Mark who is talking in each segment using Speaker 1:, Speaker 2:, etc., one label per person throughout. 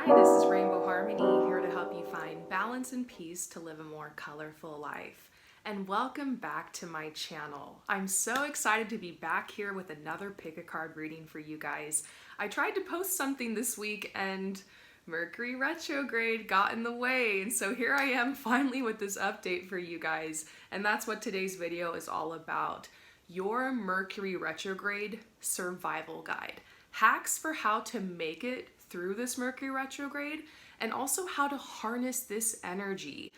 Speaker 1: This is Rainbow Harmony, here to help you find balance and peace to live a more colorful life. And welcome back to my channel. I'm so excited to be back here with another pick a card reading for you guys. I tried to post something this week and Mercury Retrograde got in the way, and so here I am finally with this update for you guys. And that's what today's video is all about. Your Mercury Retrograde Survival Guide. Hacks for how to make it through this Mercury retrograde, and also how to harness this energy.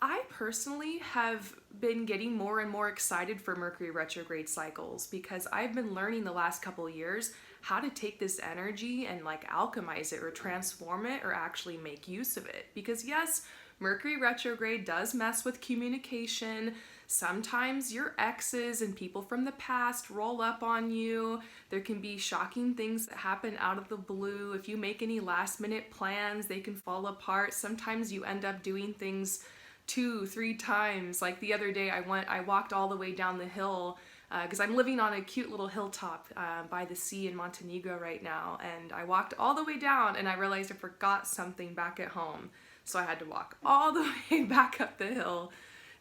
Speaker 1: I personally have been getting more and more excited for Mercury retrograde cycles because I've been learning the last couple years how to take this energy and alchemize it or transform it or actually make use of it. Because yes, Mercury retrograde does mess with communication. Sometimes your exes and people from the past roll up on you. There can be shocking things that happen out of the blue. If you make any last minute plans, they can fall apart. Sometimes you end up doing things 2-3 times. Like the other day, I walked all the way down the hill because I'm living on a cute little hilltop by the sea in Montenegro right now. And I walked all the way down and I realized I forgot something back at home. So I had to walk all the way back up the hill.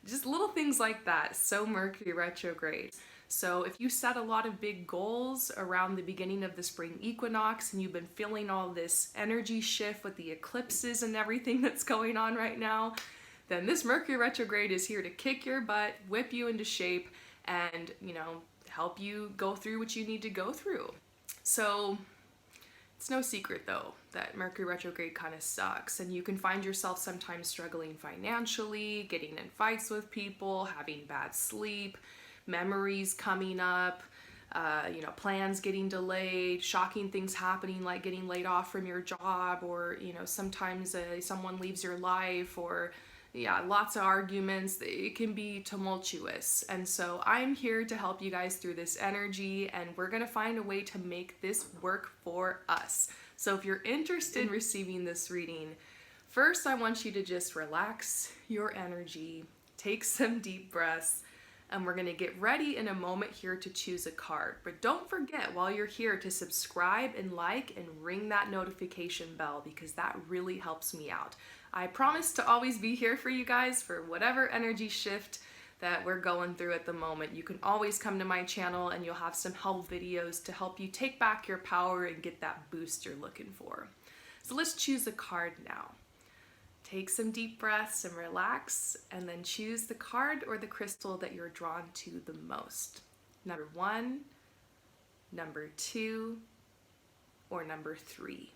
Speaker 1: Just little things like that. So Mercury retrograde. So if you set a lot of big goals around the beginning of the spring equinox and you've been feeling all this energy shift with the eclipses and everything that's going on right now, then this Mercury retrograde is here to kick your butt, whip you into shape, and, help you go through what you need to go through. So it's no secret though that Mercury retrograde kind of sucks, and you can find yourself sometimes struggling financially, getting in fights with people, having bad sleep, memories coming up, plans getting delayed, shocking things happening like getting laid off from your job, or sometimes someone leaves your life, or lots of arguments. It can be tumultuous. And so I'm here to help you guys through this energy, and we're going to find a way to make this work for us. So if you're interested in receiving this reading, first I want you to just relax your energy, take some deep breaths, and we're going to get ready in a moment here to choose a card. But don't forget while you're here to subscribe and like and ring that notification bell, because that really helps me out. I promise to always be here for you guys for whatever energy shift that we're going through at the moment. You can always come to my channel and you'll have some help videos to help you take back your power and get that boost you're looking for. So let's choose a card now. Take some deep breaths and relax, and then choose the card or the crystal that you're drawn to the most. Number 1, number 2, or number 3.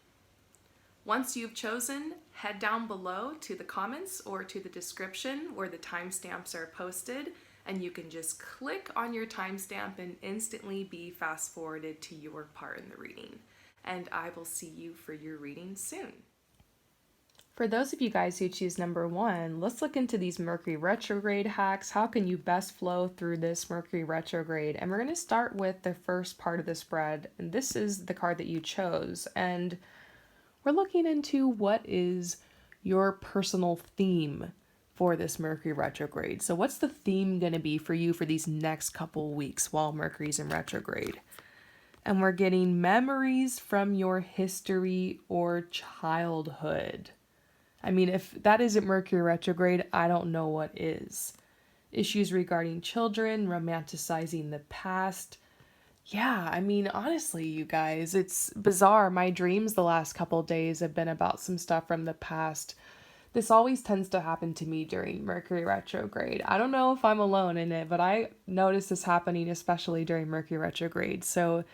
Speaker 1: Once you've chosen, head down below to the comments or to the description where the timestamps are posted, and you can just click on your timestamp and instantly be fast forwarded to your part in the reading. And I will see you for your reading soon. For those of you guys who choose number 1, let's look into these Mercury retrograde hacks. How can you best flow through this Mercury retrograde? And we're going to start with the first part of the spread, and this is the card that you chose. And we're looking into what is your personal theme for this Mercury retrograde. So what's the theme going to be for you for these next couple weeks while Mercury's in retrograde? And we're getting memories from your history or childhood. I mean, if that isn't Mercury retrograde, I don't know what is. Issues regarding children, romanticizing the past. Yeah, I mean, honestly, you guys, it's bizarre. My dreams the last couple days have been about some stuff from the past. This always tends to happen to me during Mercury retrograde. I don't know if I'm alone in it, but I notice this happening especially during Mercury retrograde. So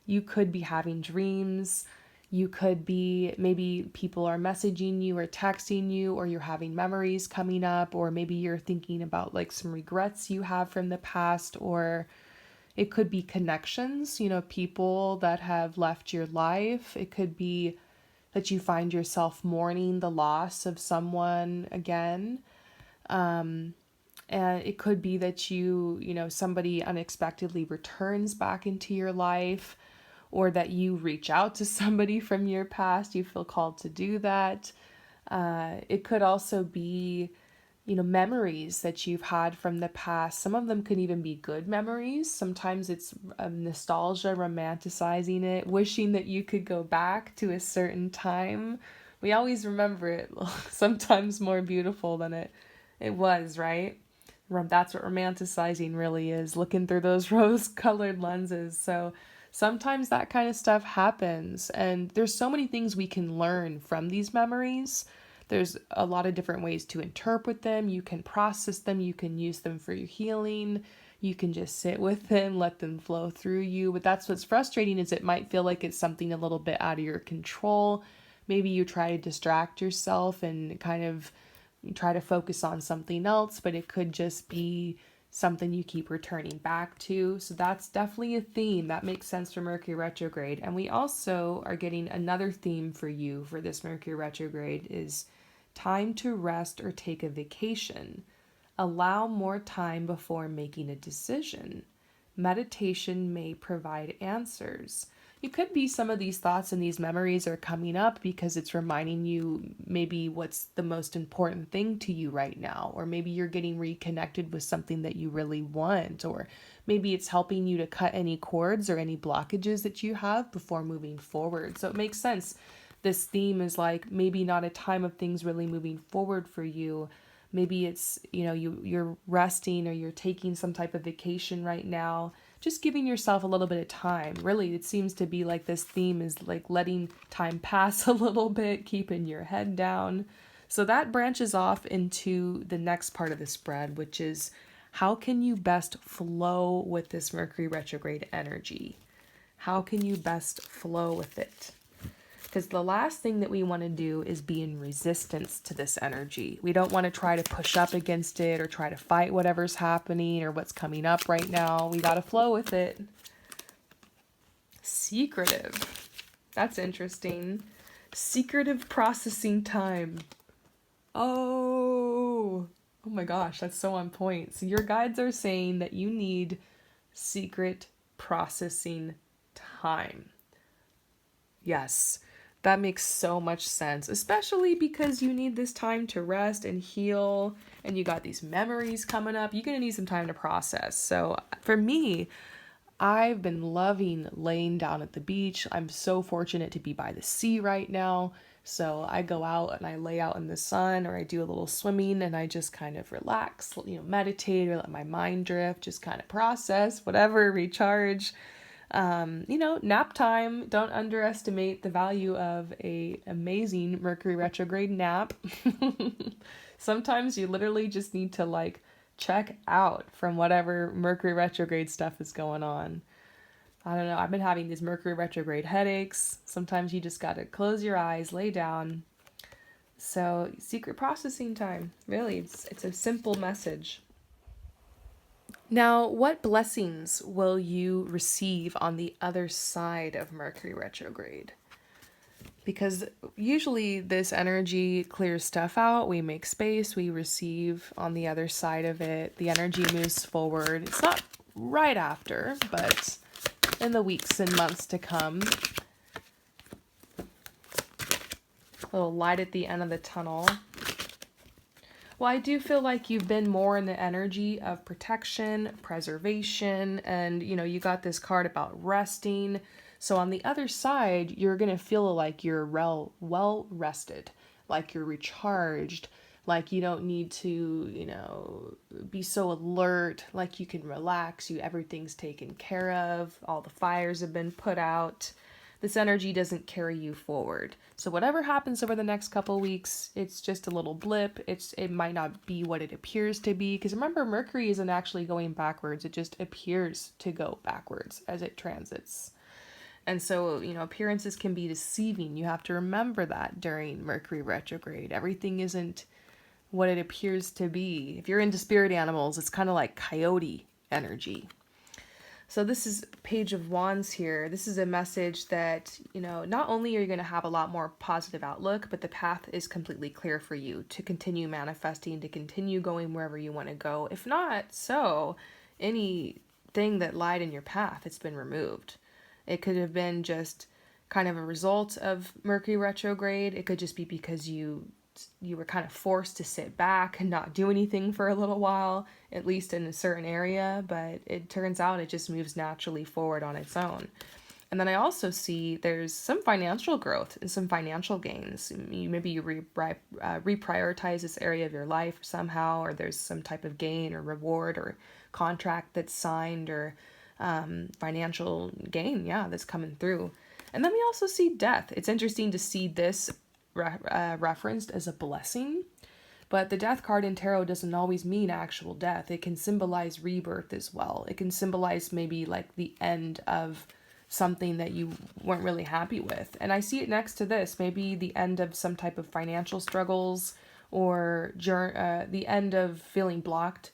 Speaker 1: you could be having dreams. You could be, maybe people are messaging you or texting you, or you're having memories coming up, or maybe you're thinking about some regrets you have from the past, or it could be connections, people that have left your life. It could be that you find yourself mourning the loss of someone again. And it could be that somebody unexpectedly returns back into your life, or that you reach out to somebody from your past. You feel called to do that. It could also be memories that you've had from the past. Some of them could even be good memories. Sometimes it's nostalgia, romanticizing it, wishing that you could go back to a certain time We always remember it sometimes more beautiful than it was, right? That's what romanticizing really is, looking through those rose-colored lenses. So sometimes that kind of stuff happens, and there's so many things we can learn from these memories. There's a lot of different ways to interpret them. You can process them, you can use them for your healing. You can just sit with them, let them flow through you. But that's what's frustrating, is it might feel like it's something a little bit out of your control. Maybe you try to distract yourself and kind of try to focus on something else, but it could just be something you keep returning back to. So that's definitely a theme that makes sense for Mercury retrograde. And we also are getting another theme for you for this Mercury retrograde is time to rest or take a vacation. Allow more time before making a decision. Meditation may provide answers. It could be some of these thoughts and these memories are coming up because it's reminding you maybe what's the most important thing to you right now, or maybe you're getting reconnected with something that you really want, or maybe it's helping you to cut any cords or any blockages that you have before moving forward. So it makes sense. This theme is like maybe not a time of things really moving forward for you. Maybe it's, you're resting or you're taking some type of vacation right now. Just giving yourself a little bit of time. Really, it seems to be like this theme is like letting time pass a little bit, keeping your head down. So that branches off into the next part of the spread, which is how can you best flow with this Mercury retrograde energy? How can you best flow with it? Because the last thing that we want to do is be in resistance to this energy. We don't want to try to push up against it or try to fight whatever's happening or what's coming up right now. We got to flow with it. Secretive. That's interesting. Secretive processing time. Oh my gosh, that's so on point. So your guides are saying that you need secret processing time. Yes. That makes so much sense, especially because you need this time to rest and heal, and you got these memories coming up. You're going to need some time to process. So for me, I've been loving laying down at the beach. I'm so fortunate to be by the sea right now. So I go out and I lay out in the sun, or I do a little swimming, and I just kind of relax, meditate, or let my mind drift, just kind of process, whatever, recharge. Nap time. Don't underestimate the value of a amazing Mercury retrograde nap. Sometimes you literally just need to check out from whatever Mercury retrograde stuff is going on. I don't know. I've been having these Mercury retrograde headaches. Sometimes you just got to close your eyes, lay down. So secret processing time. Really, it's a simple message. Now, what blessings will you receive on the other side of Mercury retrograde? Because usually this energy clears stuff out, we make space, we receive on the other side of it, the energy moves forward. It's not right after, but in the weeks and months to come. A little light at the end of the tunnel. Well, I do feel like you've been more in the energy of protection, preservation, and, you got this card about resting. So on the other side, you're going to feel like you're well rested, like you're recharged, like you don't need to, be so alert, like you can relax, everything's taken care of, all the fires have been put out. This energy doesn't carry you forward. So whatever happens over the next couple weeks, it's just a little blip. It might not be what it appears to be. Because remember, Mercury isn't actually going backwards. It just appears to go backwards as it transits. And so, appearances can be deceiving. You have to remember that during Mercury retrograde. Everything isn't what it appears to be. If you're into spirit animals, it's kind of like coyote energy. So this is Page of Wands here. This is a message that, not only are you going to have a lot more positive outlook, but the path is completely clear for you to continue manifesting, to continue going wherever you want to go. If not so, anything that lied in your path, it's been removed. It could have been just kind of a result of Mercury retrograde. It could just be because you were kind of forced to sit back and not do anything for a little while, at least in a certain area, but it turns out it just moves naturally forward on its own. And then I also see there's some financial growth and some financial gains. Maybe you reprioritize this area of your life somehow, or there's some type of gain or reward or contract that's signed, or financial gain, that's coming through. And then we also see death. It's interesting to see this referenced as a blessing. But the death card in tarot doesn't always mean actual death. It can symbolize rebirth as well. It can symbolize maybe like the end of something that you weren't really happy with. And I see it next to this, maybe the end of some type of financial struggles, or the end of feeling blocked,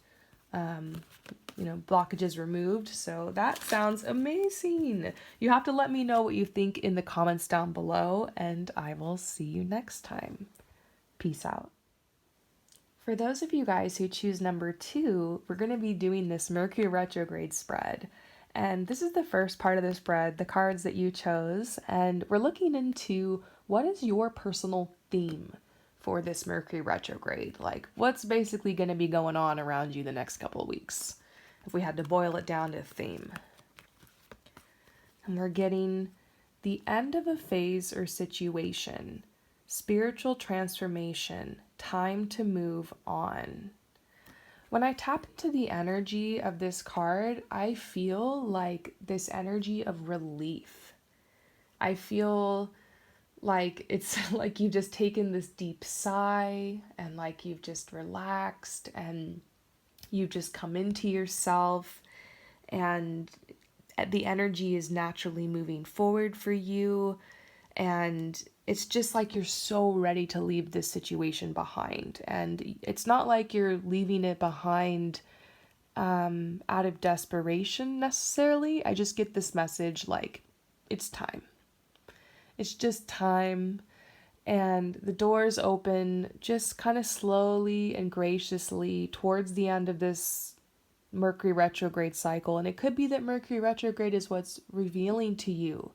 Speaker 1: blockages removed. So that sounds amazing. You have to let me know what you think in the comments down below, and I will see you next time. Peace out. For those of you guys who choose number 2, we're going to be doing this Mercury Retrograde spread. And this is the first part of the spread, the cards that you chose. And we're looking into what is your personal theme for this Mercury Retrograde. Like, what's basically going to be going on around you the next couple of weeks, if we had to boil it down to a theme. And we're getting the end of a phase or situation, spiritual transformation, time to move on. When I tap into the energy of this card, I feel like this energy of relief. I feel like it's like you've just taken this deep sigh, and like you've just relaxed, and you've just come into yourself, and the energy is naturally moving forward for you. And it's just like you're so ready to leave this situation behind. And it's not like you're leaving it behind out of desperation necessarily. I just get this message like, it's time. It's just time. And the doors open just kind of slowly and graciously towards the end of this Mercury retrograde cycle. And it could be that Mercury retrograde is what's revealing to you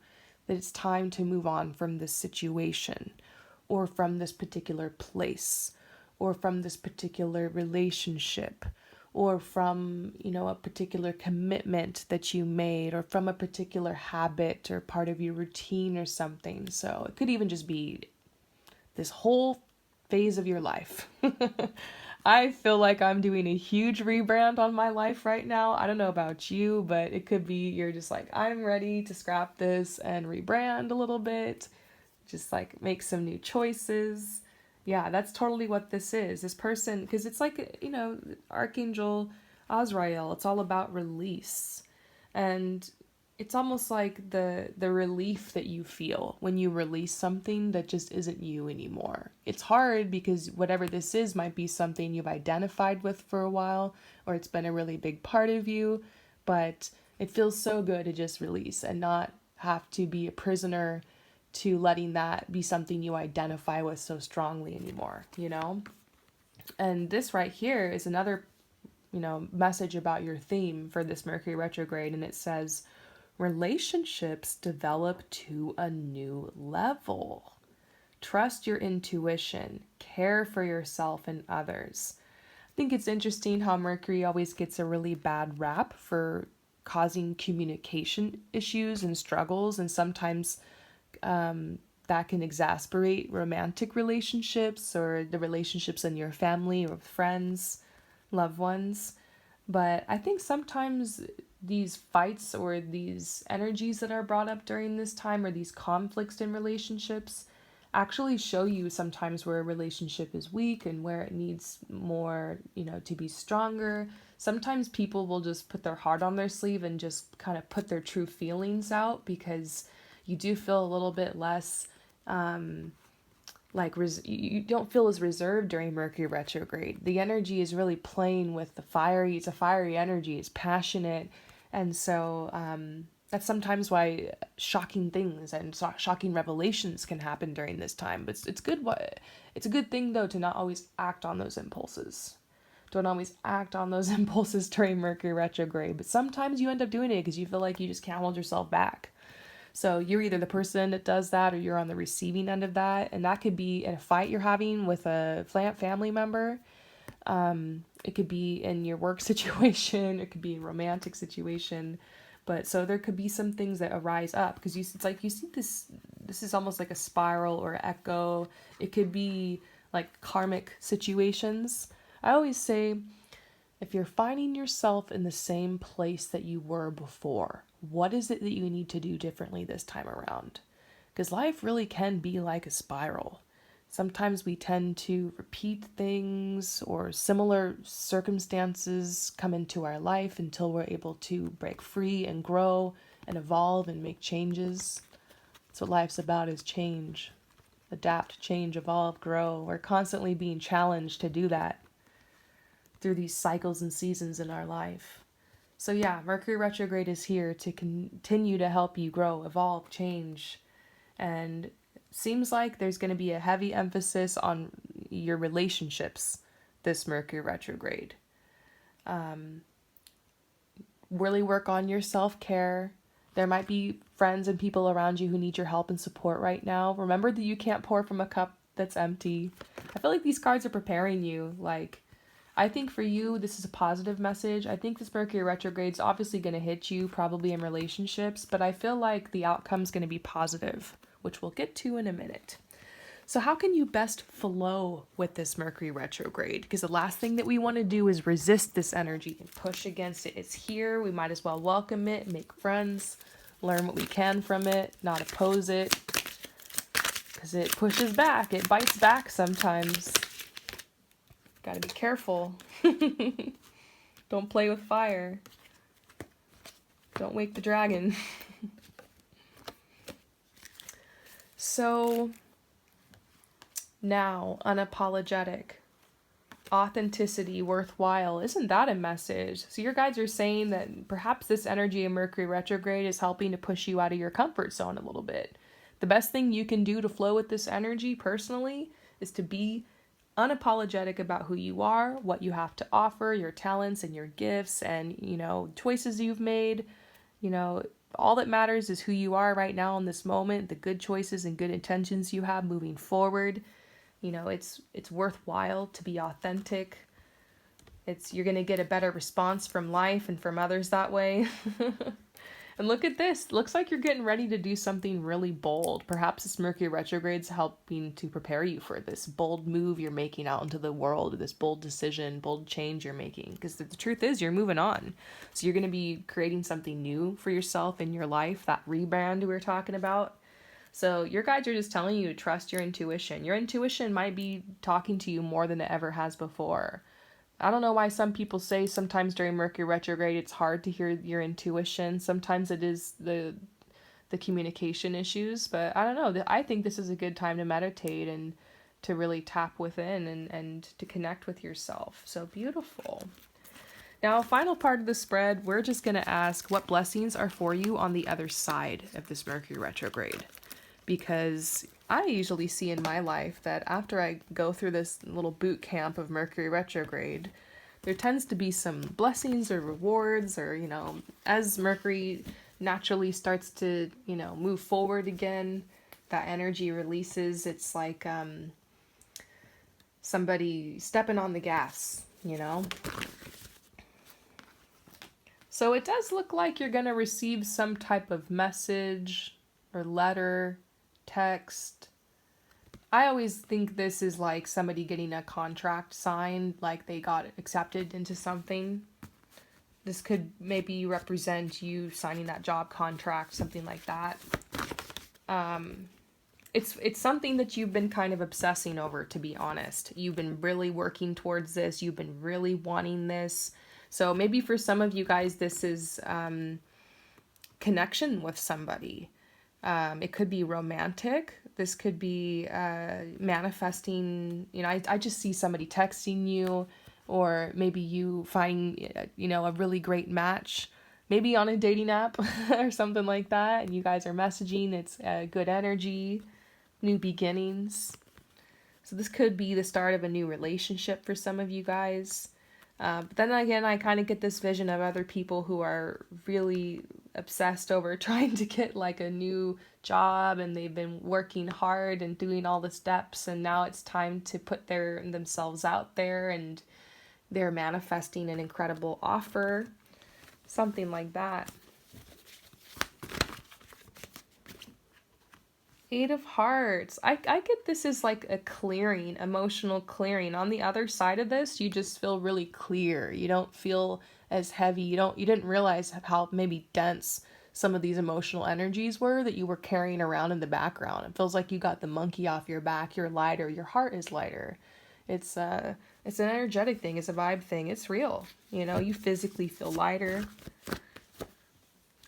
Speaker 1: that it's time to move on from this situation, or from this particular place, or from this particular relationship, or from, a particular commitment that you made, or from a particular habit or part of your routine or something. So it could even just be this whole phase of your life. I feel like I'm doing a huge rebrand on my life right now. I don't know about you, but it could be you're just like, I'm ready to scrap this and rebrand a little bit. Just like make some new choices. Yeah, that's totally what this is. This person, because it's like, Archangel Azrael, it's all about release. And it's almost like the relief that you feel when you release something that just isn't you anymore. It's hard because whatever this is might be something you've identified with for a while, or it's been a really big part of you, but it feels so good to just release and not have to be a prisoner to letting that be something you identify with so strongly anymore, And this right here is another, message about your theme for this Mercury retrograde, and it says, relationships develop to a new level. Trust your intuition. Care for yourself and others. I think it's interesting how Mercury always gets a really bad rap for causing communication issues and struggles, and sometimes that can exasperate romantic relationships or the relationships in your family or with friends, loved ones. But I think sometimes these fights or these energies that are brought up during this time, or these conflicts in relationships, actually show you sometimes where a relationship is weak and where it needs more, to be stronger. Sometimes people will just put their heart on their sleeve and just kind of put their true feelings out, because you do feel a little bit less you don't feel as reserved during Mercury retrograde. The energy is really playing with it's a fiery energy, it's passionate. And so that's sometimes why shocking things and shocking revelations can happen during this time. But it's a good thing though to not always act on those impulses. Don't always act on those impulses during Mercury retrograde, but sometimes you end up doing it because you feel like you just can't hold yourself back. So you're either the person that does that, or you're on the receiving end of that. And that could be in a fight you're having with a family member. It could be in your work situation. It could be a romantic situation. But so there could be some things that arise up because it's like you see this is almost like a spiral or echo. It could be like karmic situations. I always say, if you're finding yourself in the same place that you were before, what is it that you need to do differently this time around? Because life really can be like a spiral. Sometimes we tend to repeat things or similar circumstances come into our life until we're able to break free and grow and evolve and make changes. That's what life's about, is change. Adapt, change, evolve, grow. We're constantly being challenged to do that through these cycles and seasons in our life. So yeah, Mercury retrograde is here to continue to help you grow, evolve, change. And seems like there's going to be a heavy emphasis on your relationships this Mercury retrograde. Really work on your self-care. There might be friends and people around you who need your help and support right now. Remember that you can't pour from a cup that's empty. I feel like these cards are preparing you. Like, I think for you, this is a positive message. I think this Mercury retrograde is obviously going to hit you, probably in relationships, but I feel like the outcome is going to be positive, which we'll get to in a minute. So how can you best flow with this Mercury retrograde? Because the last thing that we want to do is resist this energy and push against it. It's here. We might as well welcome it, make friends, learn what we can from it, not oppose it. Because it pushes back. It bites back sometimes. Gotta be careful. Don't play with fire. Don't wake the dragon. So now, unapologetic, authenticity, worthwhile. Isn't that a message? So your guides are saying that perhaps this energy of Mercury retrograde is helping to push you out of your comfort zone a little bit. The best thing you can do to flow with this energy personally is to be unapologetic about who you are, what you have to offer, your talents and your gifts and, choices you've made. All that matters is who you are right now in this moment, the good choices and good intentions you have moving forward. It's worthwhile to be authentic. You're going to get a better response from life and from others that way. And look at this. Looks like you're getting ready to do something really bold. Perhaps this Mercury retrograde's helping to prepare you for this bold move you're making out into the world, this bold decision, bold change you're making. Because the truth is, you're moving on. So you're going to be creating something new for yourself in your life, that rebrand we were talking about. So your guides are just telling you to trust your intuition. Your intuition might be talking to you more than it ever has before. I don't know why some people say sometimes during Mercury retrograde it's hard to hear your intuition. Sometimes it is the communication issues, but I don't know. I think this is a good time to meditate and to really tap within and to connect with yourself. So beautiful. Now, final part of the spread, we're just going to ask what blessings are for you on the other side of this Mercury retrograde. Because I usually see in my life that after I go through this little boot camp of Mercury retrograde, there tends to be some blessings or rewards or, as Mercury naturally starts to, move forward again, that energy releases. It's like somebody stepping on the gas, So it does look like you're going to receive some type of message or letter, text. I always think this is like somebody getting a contract signed, like they got accepted into something. This could maybe represent you signing that job contract, something like that. It's something that you've been kind of obsessing over, to be honest. You've been really working towards this. You've been really wanting this. So maybe for some of you guys, this is connection with somebody. It could be romantic. This could be manifesting, I just see somebody texting you, or maybe you find, a really great match, maybe on a dating app or something like that. And you guys are messaging. It's good energy, new beginnings. So this could be the start of a new relationship for some of you guys. But then again, I kind of get this vision of other people who are really obsessed over trying to get like a new job, and they've been working hard and doing all the steps, and now it's time to put themselves out there, and they're manifesting an incredible offer, something like that. Eight of Hearts. I get this as like a clearing, emotional clearing. On the other side of this, you just feel really clear. You don't feel as heavy. You didn't realize how maybe dense some of these emotional energies were that you were carrying around in the background. It feels like you got the monkey off your back. You're lighter. Your heart is lighter. It's an energetic thing. It's a vibe thing. It's real. You know, you physically feel lighter.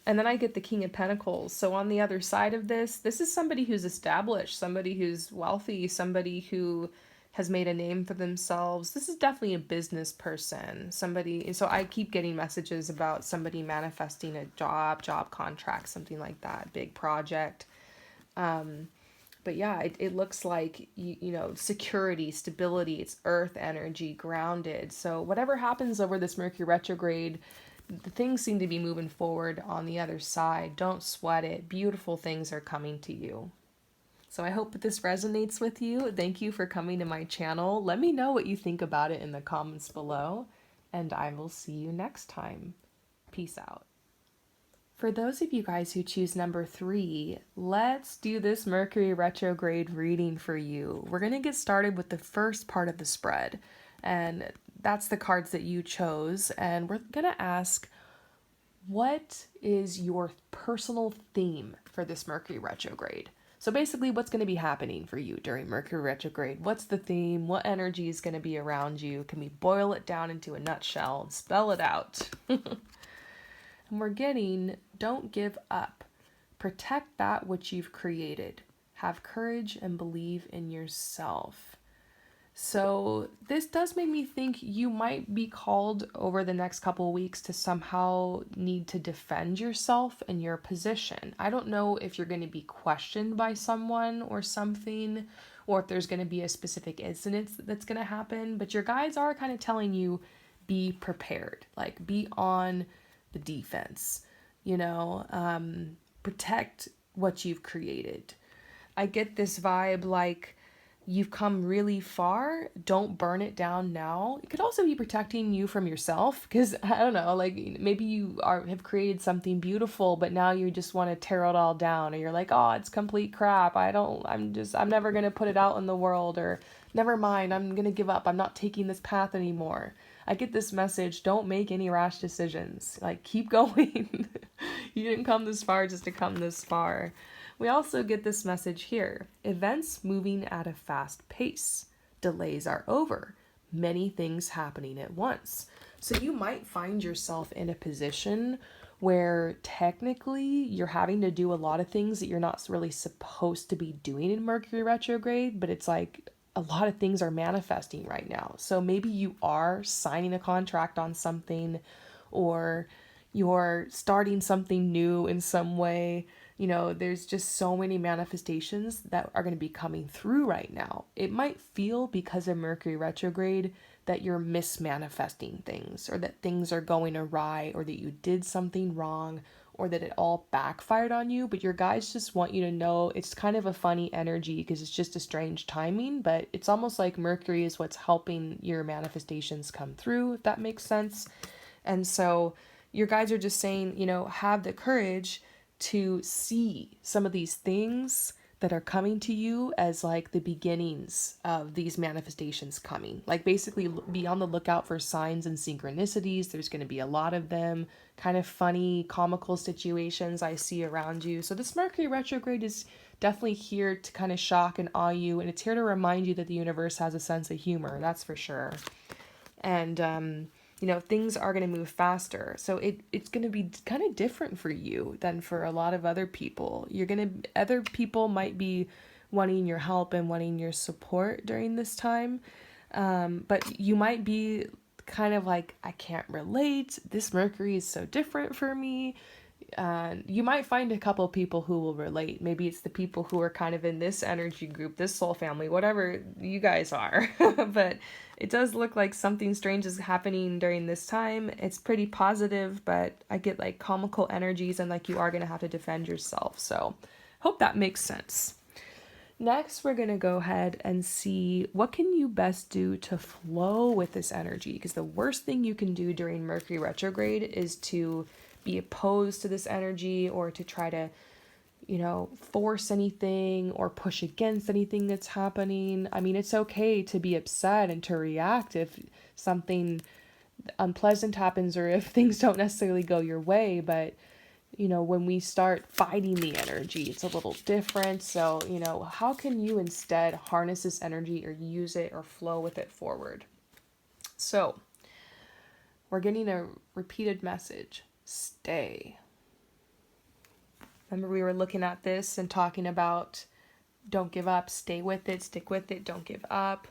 Speaker 1: And then I get the King of Pentacles. So on the other side of this is somebody who's established, somebody who's wealthy, somebody who has made a name for themselves. This is definitely a business person. Somebody, so I keep getting messages about somebody manifesting a job contract, something like that, big project. But yeah, it looks like, you know, security, stability, it's earth energy, grounded. So whatever happens over this Mercury retrograde, the things seem to be moving forward on the other side. Don't sweat it. Beautiful things are coming to you. So I hope that this resonates with you. Thank you for coming to my channel. Let me know what you think about it in the comments below, and I will see you next time. Peace out. For those of you guys who choose number 3, let's do this Mercury retrograde reading for you. We're going to get started with the first part of the spread, and that's the cards that you chose. And we're going to ask, what is your personal theme for this Mercury retrograde? So basically, what's going to be happening for you during Mercury retrograde? What's the theme? What energy is going to be around you? Can we boil it down into a nutshell and spell it out? And we're getting, don't give up. Protect that which you've created. Have courage and believe in yourself. So this does make me think you might be called over the next couple of weeks to somehow need to defend yourself and your position. I don't know if you're going to be questioned by someone or something, or if there's going to be a specific incident that's going to happen, but your guides are kind of telling you, be prepared, like be on the defense, you know, protect what you've created. I get this vibe like you've come really far, don't burn it down now. It could also be protecting you from yourself, because I don't know, like maybe you have created something beautiful, but now you just want to tear it all down, or you're like, oh, it's complete crap. I'm never going to put it out in the world, or never mind, I'm going to give up. I'm not taking this path anymore. I get this message, don't make any rash decisions. Like, keep going. You didn't come this far just to come this far. We also get this message here. Events moving at a fast pace. Delays are over. Many things happening at once. So you might find yourself in a position where technically you're having to do a lot of things that you're not really supposed to be doing in Mercury retrograde, but it's like a lot of things are manifesting right now. So maybe you are signing a contract on something, or you're starting something new in some way. You know, there's just so many manifestations that are going to be coming through right now. It might feel, because of Mercury retrograde, that you're mismanifesting things, or that things are going awry, or that you did something wrong, or that it all backfired on you. But your guides just want you to know it's kind of a funny energy, because it's just a strange timing, but it's almost like Mercury is what's helping your manifestations come through, if that makes sense. And so your guides are just saying, you know, have the courage to see some of these things that are coming to you as like the beginnings of these manifestations coming. Like basically be on the lookout for signs and synchronicities. There's going to be a lot of them, kind of funny, comical situations I see around you. So this Mercury retrograde is definitely here to kind of shock and awe you, and it's here to remind you that the universe has a sense of humor, that's for sure. And you know, things are going to move faster. So it's going to be kind of different for you than for a lot of other people. Other people might be wanting your help and wanting your support during this time. But you might be kind of like, I can't relate. This Mercury is so different for me. You might find a couple people who will relate. Maybe it's the people who are kind of in this energy group, this soul family, whatever you guys are. But it does look like something strange is happening during this time. It's pretty positive, but I get like comical energies, and like you are going to have to defend yourself. So hope that makes sense. Next, we're going to go ahead and see what can you best do to flow with this energy, because the worst thing you can do during Mercury retrograde is to be opposed to this energy, or to try to force anything or push against anything that's happening. I mean, it's okay to be upset and to react if something unpleasant happens or if things don't necessarily go your way, but when we start fighting the energy, it's a little different. So, how can you instead harness this energy or use it or flow with it forward? So, we're getting a repeated message: stay. Remember, we were looking at this and talking about don't give up, stay with it, stick with it, don't give up.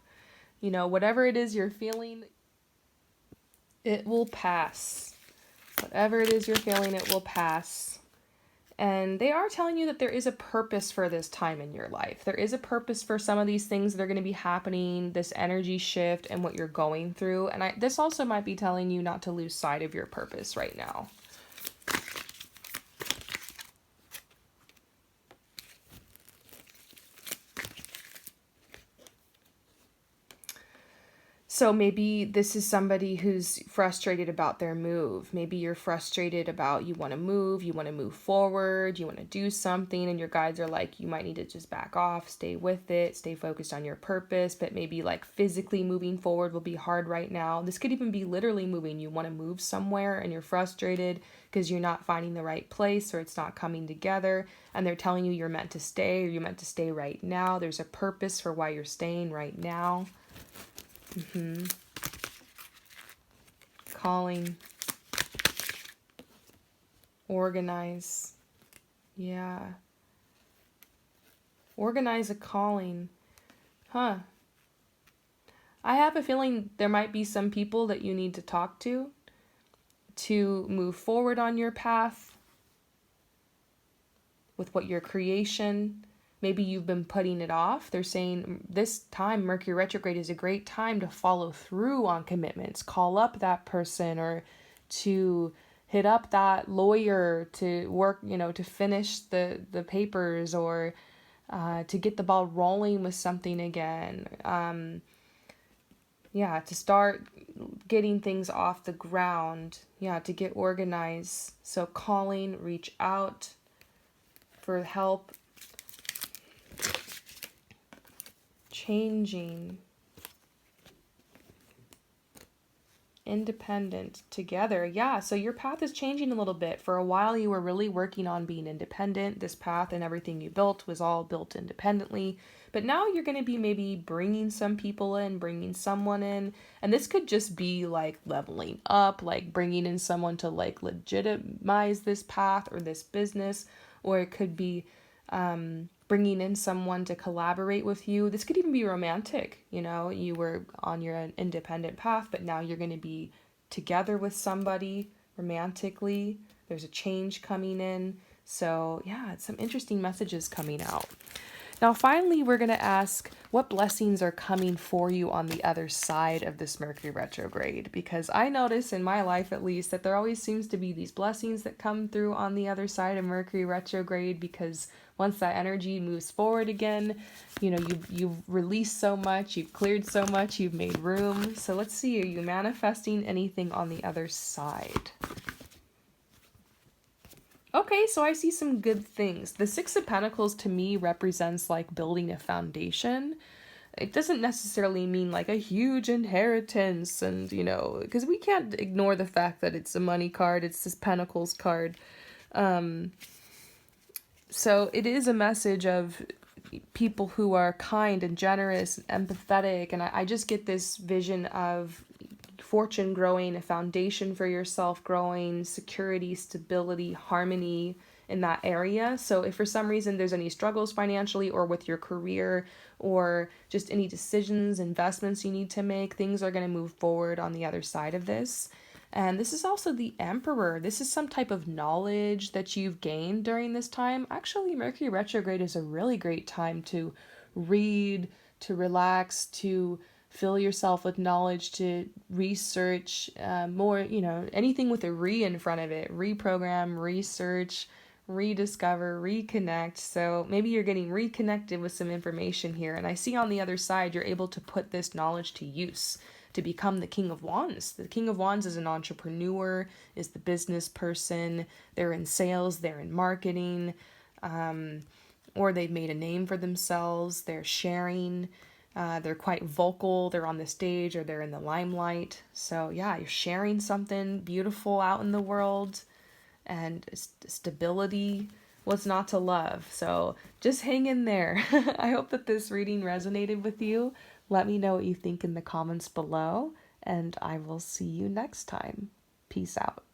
Speaker 1: Whatever it is you're feeling, it will pass. Whatever it is you're feeling, it will pass. And they are telling you that there is a purpose for this time in your life. There is a purpose for some of these things that are going to be happening, this energy shift and what you're going through. And this also might be telling you not to lose sight of your purpose right now. So maybe this is somebody who's frustrated about their move. Maybe you're frustrated about you want to move forward, you want to do something, and your guides are like, you might need to just back off, stay with it, stay focused on your purpose. But maybe like physically moving forward will be hard right now. This could even be literally moving. You want to move somewhere and you're frustrated because you're not finding the right place or it's not coming together. And they're telling you you're meant to stay or you're meant to stay right now. There's a purpose for why you're staying right now. Calling. Organize. Yeah. Organize a calling. I have a feeling there might be some people that you need to talk to move forward on your path with what your creation. Maybe you've been putting it off. They're saying this time, Mercury retrograde, is a great time to follow through on commitments. Call up that person or to hit up that lawyer to work, to finish the papers or to get the ball rolling with something again. To start getting things off the ground. To get organized. So calling, reach out for help. Changing, independent, together. Yeah, so your path is changing a little bit. For a while, you were really working on being independent. This path and everything you built was all built independently. But now you're going to be maybe bringing some people in, bringing someone in. And this could just be like leveling up, like bringing in someone to like legitimize this path or this business. Or it could be bringing in someone to collaborate with you. This could even be romantic. You were on your independent path, but now you're going to be together with somebody romantically. There's a change coming in. So yeah, it's some interesting messages coming out. Now, finally, we're going to ask what blessings are coming for you on the other side of this Mercury retrograde, because I notice in my life, at least, that there always seems to be these blessings that come through on the other side of Mercury retrograde, because once that energy moves forward again, you've released so much, you've cleared so much, you've made room. So let's see, are you manifesting anything on the other side? Okay, so I see some good things. The Six of Pentacles to me represents like building a foundation. It doesn't necessarily mean like a huge inheritance and, because we can't ignore the fact that it's a money card, it's this Pentacles card. So it is a message of people who are kind and generous and empathetic. And I just get this vision of fortune growing, a foundation for yourself growing, security, stability, harmony in that area. So if for some reason there's any struggles financially or with your career or just any decisions, investments you need to make, things are going to move forward on the other side of this. And this is also the Emperor. This is some type of knowledge that you've gained during this time. Actually, Mercury retrograde is a really great time to read, to relax, to fill yourself with knowledge, to research more, anything with a re in front of it. Reprogram, research, rediscover, reconnect. So maybe you're getting reconnected with some information here. And I see on the other side, you're able to put this knowledge to use to become the King of Wands. The King of Wands is an entrepreneur, is the business person. They're in sales, they're in marketing. or they've made a name for themselves. They're sharing. They're quite vocal. They're on the stage or they're in the limelight. So yeah, you're sharing something beautiful out in the world, and stability. What's not to love? So just hang in there. I hope that this reading resonated with you. Let me know what you think in the comments below, and I will see you next time. Peace out.